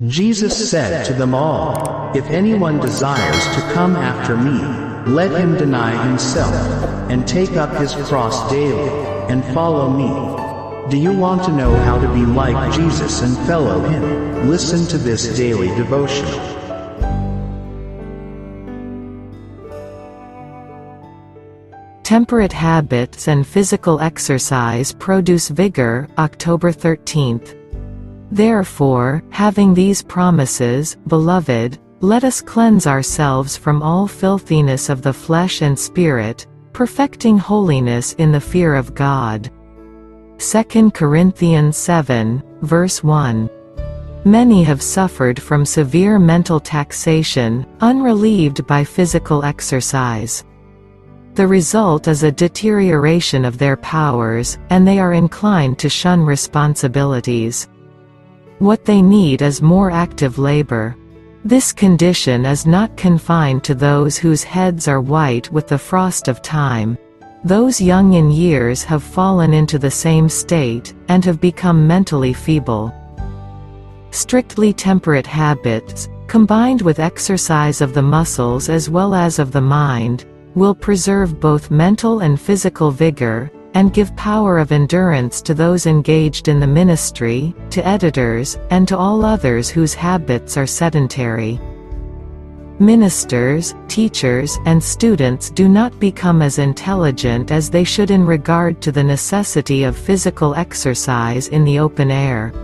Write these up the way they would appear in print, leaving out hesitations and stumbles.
Jesus said to them all, "If anyone desires to come after me, let him deny himself, and take up his cross daily, and follow me." Do you want to know how to be like Jesus and follow him? Listen to this daily devotional. Temperate habits and physical exercise produce vigor. October 13th. Therefore, having these promises, beloved, let us cleanse ourselves from all filthiness of the flesh and spirit, perfecting holiness in the fear of God. 2 Corinthians 7, verse 1. Many have suffered from severe mental taxation, unrelieved by physical exercise. The result is a deterioration of their powers, and they are inclined to shun responsibilities. What they need is more active labor. This condition is not confined to those whose heads are white with the frost of time. Those young in years have fallen into the same state, and have become mentally feeble. Strictly temperate habits, combined with exercise of the muscles as well as of the mind, will preserve both mental and physical vigor, and give power of endurance to those engaged in the ministry, to editors, and to all others whose habits are sedentary. Ministers, teachers, and students do not become as intelligent as they should in regard to the necessity of physical exercise in the open air.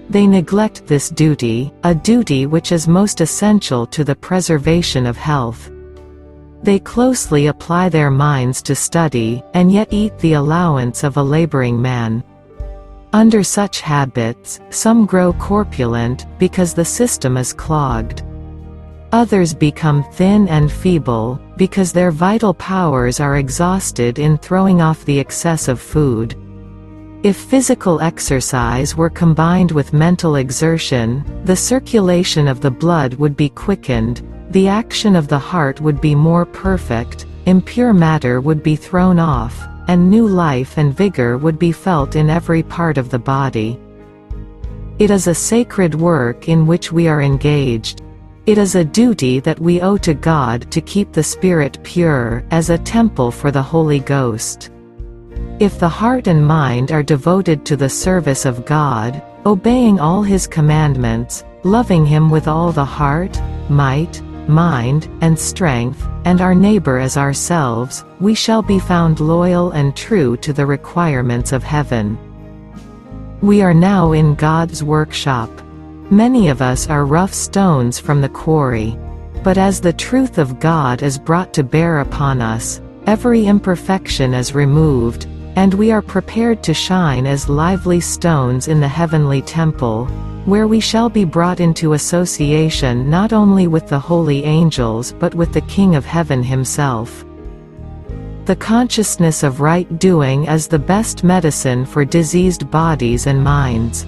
They neglect this duty, a duty which is most essential to the preservation of health. They closely apply their minds to study, and yet eat the allowance of a laboring man. Under such habits, some grow corpulent, because the system is clogged. Others become thin and feeble, because their vital powers are exhausted in throwing off the excess of food. If physical exercise were combined with mental exertion, the circulation of the blood would be quickened, the action of the heart would be more perfect, impure matter would be thrown off, and new life and vigor would be felt in every part of the body. It is a sacred work in which we are engaged. It is a duty that we owe to God to keep the spirit pure, as a temple for the Holy Ghost. If the heart and mind are devoted to the service of God, obeying all His commandments, loving Him with all the heart, might, mind, and strength, and our neighbor as ourselves, we shall be found loyal and true to the requirements of heaven. We are now in God's workshop. Many of us are rough stones from the quarry. But as the truth of God is brought to bear upon us, every imperfection is removed, and we are prepared to shine as lively stones in the heavenly temple, where we shall be brought into association not only with the holy angels but with the King of Heaven himself. The consciousness of right doing is the best medicine for diseased bodies and minds.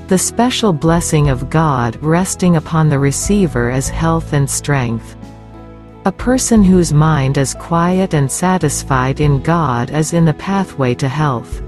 The special blessing of God resting upon the receiver is health and strength. A person whose mind is quiet and satisfied in God is in the pathway to health.